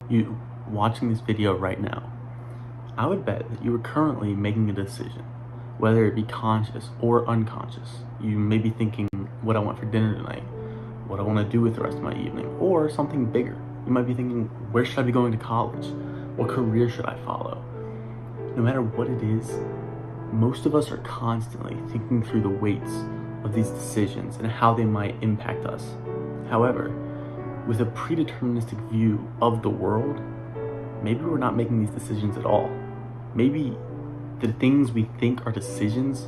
you watching this video right now, I would bet that you are currently making a decision, whether it be conscious or unconscious. You may be thinking what I want for dinner tonight, what I want to do with the rest of my evening, or something bigger. You might be thinking, where should I be going to college? What career should I follow? No matter what it is, most of us are constantly thinking through the weights of these decisions and how they might impact us. However, with a predeterministic view of the world, maybe we're not making these decisions at all. Maybe the things we think are decisions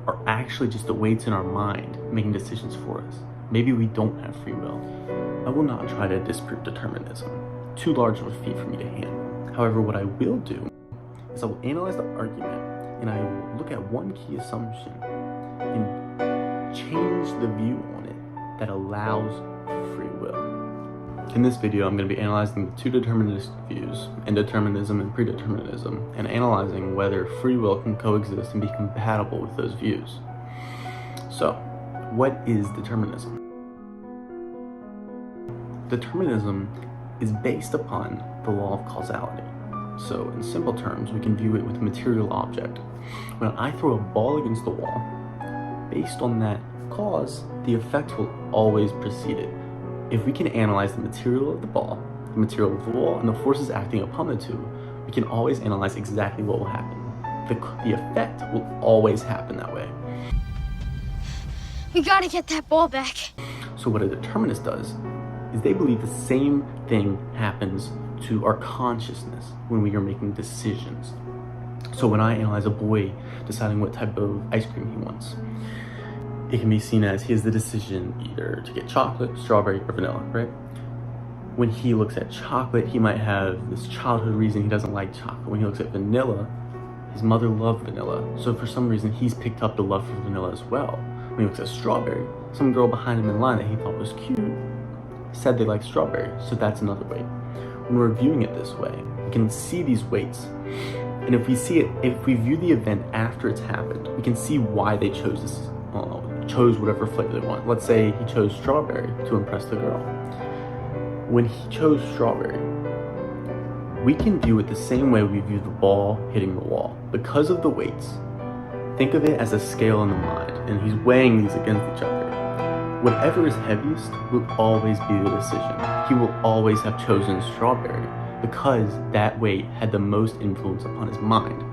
are actually just the weights in our mind making decisions for us. Maybe we don't have free will. I will not try to disprove determinism. Too large of a feat for me to handle. However, what I will do is I will analyze the argument and I will look at one key assumption and change the view on it that allows free will. In this video, I'm going to be analyzing the two deterministic views, indeterminism and predeterminism, and analyzing whether free will can coexist and be compatible with those views. So, what is determinism? Determinism is based upon the law of causality. So, in simple terms, we can view it with a material object. When I throw a ball against the wall, based on that cause, the effect will always precede it. If we can analyze the material of the ball, the material of the wall, and the forces acting upon the two, we can always analyze exactly what will happen. The effect will always happen that way. We gotta get that ball back. So what a determinist does is they believe the same thing happens to our consciousness when we are making decisions. So when I analyze a boy deciding what type of ice cream he wants, it can be seen as he has the decision either to get chocolate, strawberry, or vanilla, right? When he looks at chocolate, he might have this childhood reason he doesn't like chocolate. When he looks at vanilla, his mother loved vanilla. So for some reason, he's picked up the love for vanilla as well. When he looks at strawberry, some girl behind him in line that he thought was cute said they liked strawberry, so that's another weight. When we're viewing it this way, we can see these weights. And if we view the event after it's happened, we can see why they chose this. Chose whatever flavor they want. Let's say he chose strawberry to impress the girl. When he chose strawberry, we can view it the same way we view the ball hitting the wall. Because of the weights, think of it as a scale in the mind, and he's weighing these against each other. Whatever is heaviest will always be the decision. He will always have chosen strawberry because that weight had the most influence upon his mind.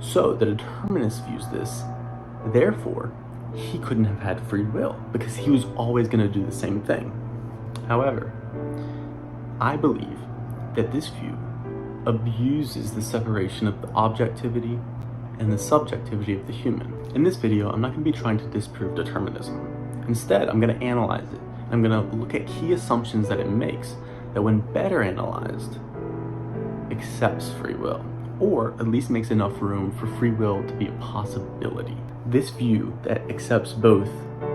So the determinist views this, therefore, he couldn't have had free will because he was always going to do the same thing. However, I believe that this view abuses the separation of the objectivity and the subjectivity of the human. In this video, I'm not going to be trying to disprove determinism. Instead, I'm going to analyze it. I'm going to look at key assumptions that it makes that, when better analyzed, accepts free will, or at least makes enough room for free will to be a possibility. This view that accepts both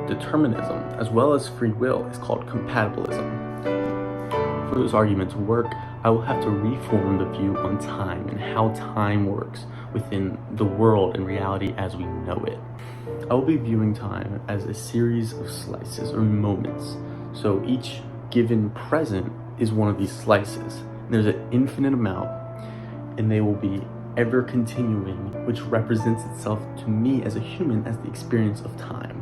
determinism as well as free will is called compatibilism. For this argument to work, I will have to reform the view on time and how time works within the world and reality as we know it. I will be viewing time as a series of slices or moments. So each given present is one of these slices. And there's an infinite amount, and they will be ever continuing, which represents itself to me as a human as the experience of time.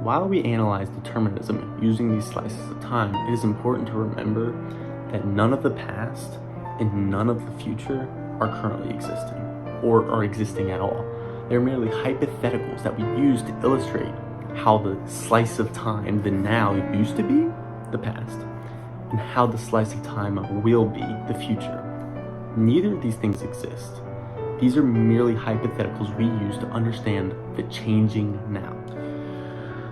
While we analyze determinism using these slices of time, it is important to remember that none of the past and none of the future are currently existing, or are existing at all. They're merely hypotheticals that we use to illustrate how the slice of time, the now, used to be the past, and how the slice of time will be the future. Neither of these things exist. These are merely hypotheticals we use to understand the changing now.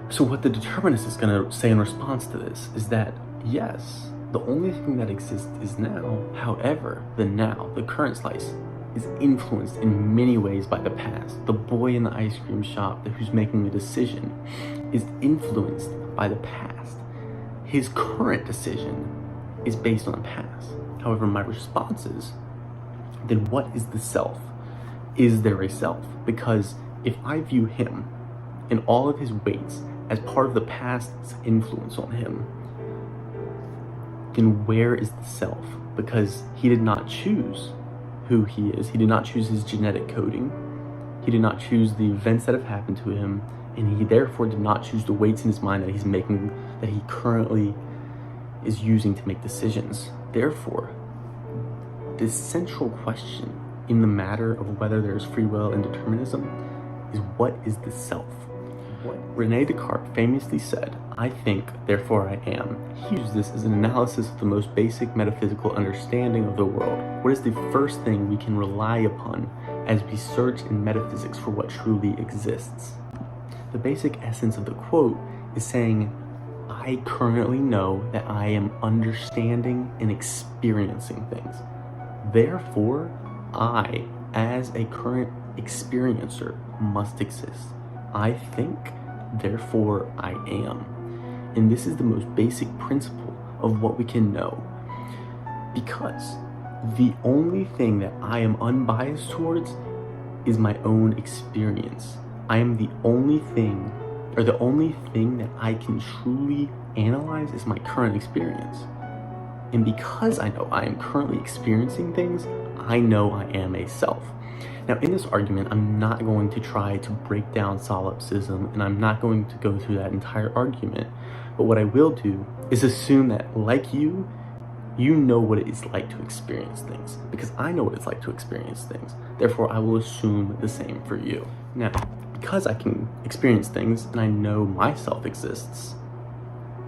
So what the determinist is going to say in response to this is that, yes, the only thing that exists is now. However, the now, the current slice, is influenced in many ways by the past. The boy in the ice cream shop who's making a decision is influenced by the past. His current decision is based on the past. However, my response is, then what is the self? Is there a self? Because if I view him and all of his weights as part of the past's influence on him, then where is the self? because he did not choose who he is. He did not choose his genetic coding. He did not choose the events that have happened to him, and he therefore did not choose the weights in his mind that he's making, that he currently is using to make decisions. Therefore, the central question in the matter of whether there's free will and determinism is, what is the self? What Rene Descartes famously said, "I think, therefore I am." He used this as an analysis of the most basic metaphysical understanding of the world. What is the first thing we can rely upon as we search in metaphysics for what truly exists? The basic essence of the quote is saying, I currently know that I am understanding and experiencing things. Therefore, I, as a current experiencer, must exist. I think, therefore I am. And this is the most basic principle of what we can know. Because the only thing that I am unbiased towards is my own experience. I am the only thing that I can truly analyze is my current experience. And because I know I am currently experiencing things, I know I am a self. Now, in this argument, I'm not going to try to break down solipsism, and I'm not going to go through that entire argument. But what I will do is assume that, like you know what it is like to experience things, because I know what it's like to experience things. Therefore, I will assume the same for you. Now, because I can experience things and I know myself exists,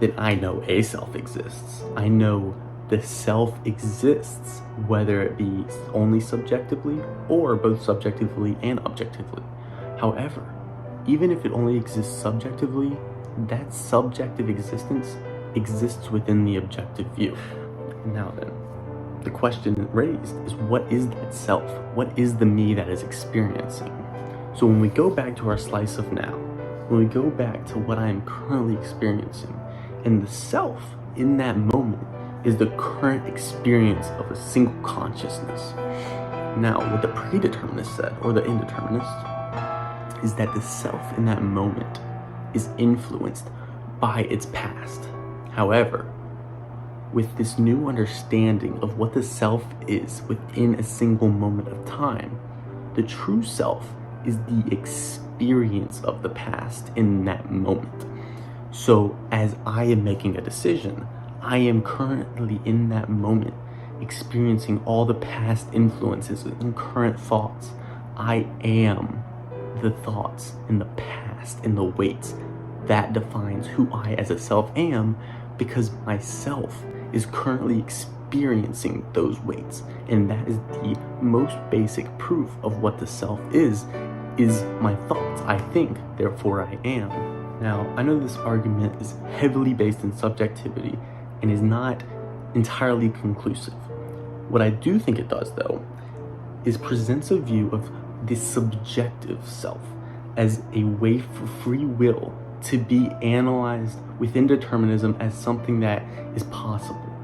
then I know a self exists. I know the self exists, whether it be only subjectively or both subjectively and objectively. However, even if it only exists subjectively, that subjective existence exists within the objective view. Now then, the question raised is, what is that self? What is the me that is experiencing? So when we go back to our slice of now, when we go back to what I am currently experiencing, and the self in that moment is the current experience of a single consciousness. Now, what the predeterminist said, or the indeterminist, is that the self in that moment is influenced by its past. However, with this new understanding of what the self is within a single moment of time, the true self is the experience of the past in that moment. So as I am making a decision, I am currently in that moment experiencing all the past influences and current thoughts. I am the thoughts in the past and the weights. That defines who I as a self am, because myself is currently experiencing those weights. And that is the most basic proof of what the self is my thoughts. I think, therefore I am. Now, I know this argument is heavily based in subjectivity and is not entirely conclusive. What I do think it does, though, is presents a view of the subjective self as a way for free will to be analyzed within determinism as something that is possible.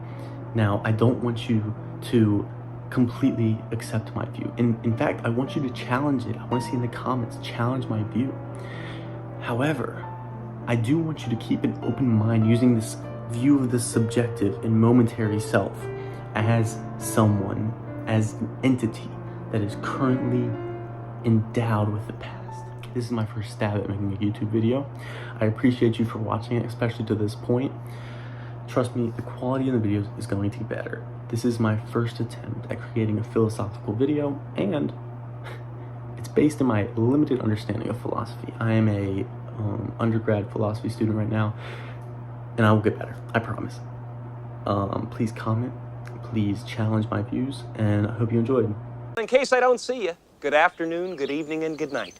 Now, I don't want you to completely accept my view. In fact, I want you to challenge it. I want to see in the comments, challenge my view. However, I do want you to keep an open mind using this view of the subjective and momentary self as someone, as an entity that is currently endowed with the past. This is my first stab at making a YouTube video. I appreciate you for watching it, especially to this point. Trust me, the quality of the videos is going to be better. This is my first attempt at creating a philosophical video, and it's based on my limited understanding of philosophy. I am a undergrad philosophy student right now, and I will get better, I promise. Please comment, please challenge my views, and I hope you enjoyed. In case I don't see you, good afternoon, good evening, and good night.